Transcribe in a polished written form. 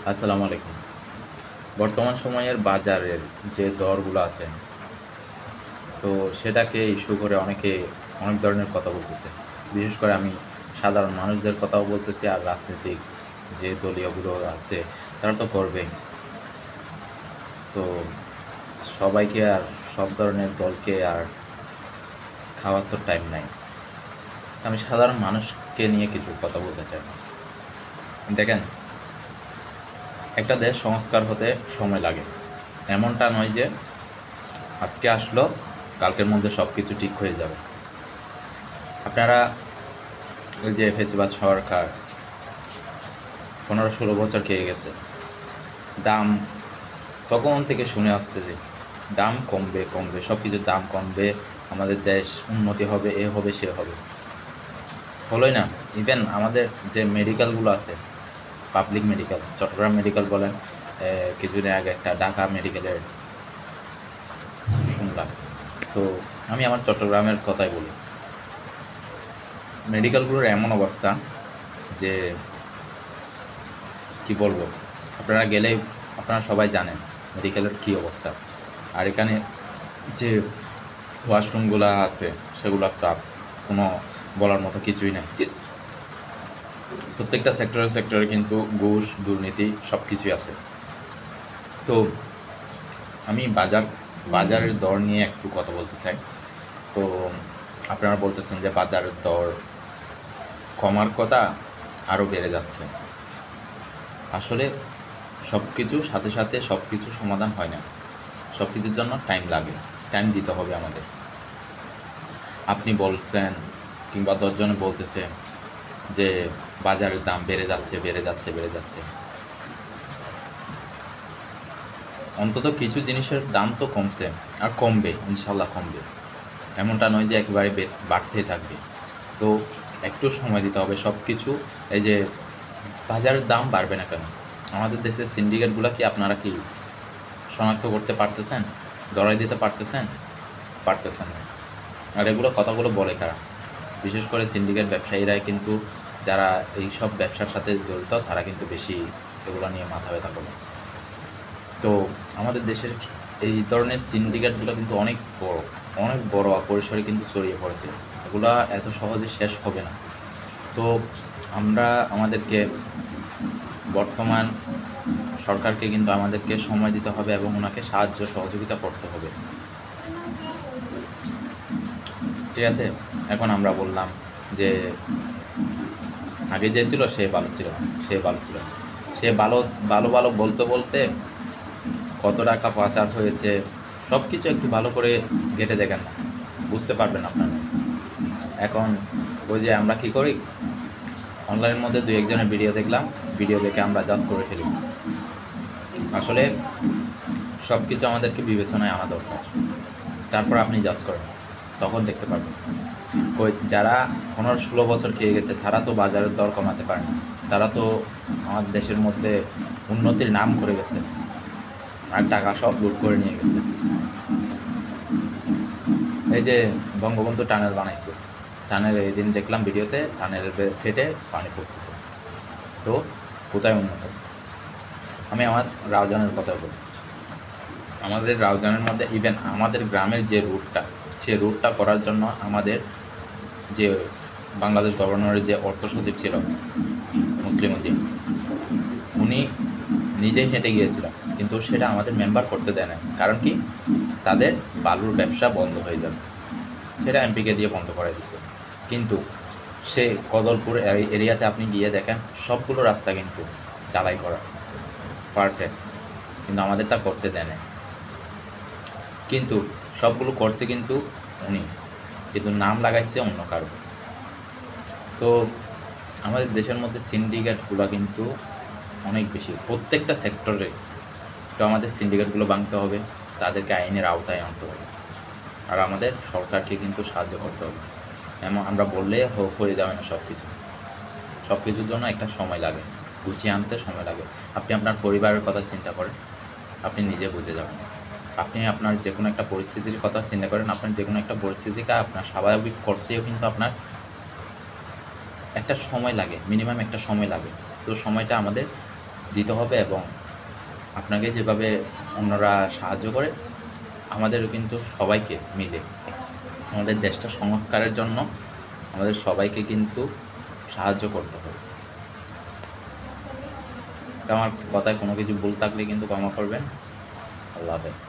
আসসালামু আলাইকুম। বর্তমান সময়ের বাজারের যে দরগুলো আছে, তো সেটাকে ইস্যু করে অনেকে অনেক ধরনের কথা বলতেছে। বিশেষ করে আমি সাধারণ মানুষদের কথাও বলতেছি, আর রাজনৈতিক যে দলীয়গুলো আছে তারা তো করবেই। তো সবাইকে আর সব ধরনের দলকে আর খাওয়ার তো টাইম নাই। আমি সাধারণ মানুষকে নিয়ে কিছু কথা বলতে চাই। দেখেন, একটা দেশ সংস্কার হতে সময় লাগে। এমনটা নয় যে আজকে আসলো, কালকের মধ্যে সব কিছু ঠিক হয়ে যাবে। আপনারা ওই যে ফেসিবাদ সরকার 15-16 বছর খেয়ে গেছে, দাম তখন থেকে শুনে আসছে যে দাম কমবে কমবে, সব কিছুর দাম কমবে, আমাদের দেশ উন্নতি হবে, এ হবে সে হবে। হলোই না। ইভেন আমাদের যে মেডিকেলগুলো আছে, পাবলিক মেডিকেল, চট্টগ্রাম মেডিকেল বলেন, কিছুদিন আগে একটা ঢাকা মেডিকেলের শুনলাম। তো আমি আমার চট্টগ্রামের কথাই বলি। মেডিকেলগুলোর এমন অবস্থা যে কি বলবো, আপনারা গেলেই আপনারা সবাই জানেন মেডিকেলের কী অবস্থা। আর এখানে যে ওয়াশরুমগুলো আছে সেগুলোর তো কোনো বলার মতো কিছুই নেই। প্রত্যেকটা সেক্টরে সেক্টরে কিন্তু ঘুষ দুর্নীতি সব কিছুই আছে। তো আমি বাজারের দর নিয়ে একটু কথা বলতে চাই। তো আপনারা বলতেছেন যে বাজারের দর কমার কথা, আরও বেড়ে যাচ্ছে। আসলে সব কিছুর সাথে সাথে সব কিছু সমাধান হয় না। সব কিছুর জন্য টাইম লাগে, টাইম দিতে হবে আমাদের। আপনি বলছেন কিংবা 10 জনে বলতেছে যে বাজারের দাম বেড়ে যাচ্ছে বেড়ে যাচ্ছে বেড়ে যাচ্ছে। অন্তত কিছু জিনিসের দাম তো কমছে, আর কমবে, ইনশাল্লাহ কমবে। এমনটা নয় যে একেবারে বাড়তেই থাকবে। তো একটু সময় দিতে হবে সব কিছু। এই যে বাজারের দাম বাড়বে না কেন, আমাদের দেশের সিন্ডিকেটগুলো কি আপনারা কি শনাক্ত করতে পারতেছেন? ধরাই দিতে পারতেছেন? পারতেছেন না। আর এগুলো কথাগুলো বলে কারা? বিশেষ করে সিন্ডিকেট ব্যবসায়ীরাই কিন্তু, যারা এই সব ব্যবসার সাথে জড়িত, তারা কিন্তু বেশি এগুলো নিয়ে মাথা ব্যথা করে। তো আমাদের দেশের এই ধরনের সিন্ডিকেটগুলো কিন্তু অনেক বড় পরিসরে কিন্তু ছড়িয়ে পড়েছে। এগুলা এত সহজে শেষ হবে না। তো আমরা আমাদেরকে বর্তমান সরকারকে কিন্তু আমাদেরকে সময় দিতে হবে এবং ওনাকে সাহায্য সহযোগিতা করতে হবে। ঠিক আছে? এখন আমরা বললাম যে আগে যে ছিল সে ভালো ছিল না, সে ভালো ছিল না, সে ভালো ভালো ভালো বলতে বলতে কত টাকা পাচার হয়েছে সব কিছু একটু ভালো করে ঘেঁটে দেখেন না, বুঝতে পারবেন আপনারা। এখন ওই যে আমরা কি করি, অনলাইনের মধ্যে 2-1 জনের ভিডিও দেখলাম, ভিডিও দেখে আমরা জাজ করে ফেলি। আসলে সব কিছু আমাদেরকে বিবেচনায় আনা দরকার, তারপর আপনি জাজ করেন, তখন দেখতে পারবেন। ওই যারা 15-16 বছর খেয়ে গেছে তারা তো বাজারের দর কমাতে পারে না। তারা তো আমাদের দেশের মধ্যে উন্নতির নাম করে গেছে, আর টাকা সব লুট করে নিয়ে গেছে। এই যে বঙ্গবন্ধু টানেল বানাইছে, টানেল এই দিন দেখলাম ভিডিওতে, টানেল ফেটে পানি পড়তেছে। তো কোথায় উন্নত? আমি আমার রাউজানের কথা বলি। আমাদের রাউজানের মধ্যে ইভেন আমাদের গ্রামের যে রুটটা, সেই রুটটা করার জন্য আমাদের যে বাংলাদেশ গভর্নরের যে অর্থ সচিব ছিল মুসলিম উদ্দিন, উনি নিজেই হেঁটে গিয়েছিল, কিন্তু সেটা আমাদের মেম্বার করতে দেয় না। কারণ কি? তাদের বালুর ব্যবসা বন্ধ হয়ে যাবে, সেটা এমপিকে দিয়ে বন্ধ করে দিচ্ছে। কিন্তু সে কদলপুর এরিয়াতে আপনি গিয়ে দেখেন সবগুলো রাস্তা কিন্তু ঢালাই করা, পারফেক্ট, কিন্তু আমাদের তা করতে দেয় না। কিন্তু সবগুলো করছে কিন্তু উনি, কিন্তু নাম লাগাইছে অন্য কারো। তো আমাদের দেশের মধ্যে সিন্ডিকেটগুলো কিন্তু অনেক বেশি, প্রত্যেকটা সেক্টরে। তো আমাদের সিন্ডিকেটগুলো ভাঙতে হবে, তাদেরকে আইনের আওতায় আনতে হবে, আর আমাদের সরকারকে কিন্তু সাহায্য করতে হবে। এমন আমরা বললে হয়ে যাবে না সব কিছু। সব কিছুর জন্য একটা সময় লাগে, গুছিয়ে আনতে সময় লাগে। আপনি আপনার পরিবারের কথা চিন্তা করেন, আপনি নিজে বুঝে যাবেন। আপনি আপনার যে কোনো একটা পরিস্থিতির কথা চিন্তা করেন, আপনার যে কোনো একটা পরিস্থিতিকে আপনার স্বাভাবিক করতেও কিন্তু আপনার একটা সময় লাগে, মিনিমাম একটা সময় লাগে। তো সময়টা আমাদের দিতে হবে, এবং আপনাকে যেভাবে অন্যরা সাহায্য করে আমাদেরও কিন্তু সবাইকে মিলে আমাদের দেশটা সংস্কারের জন্য আমাদের সবাইকে কিন্তু সাহায্য করতে হবে। তো আমার কথায় কোনো কিছু ভুল থাকলে কিন্তু ক্ষমা করবেন। আল্লাহ হাফেজ।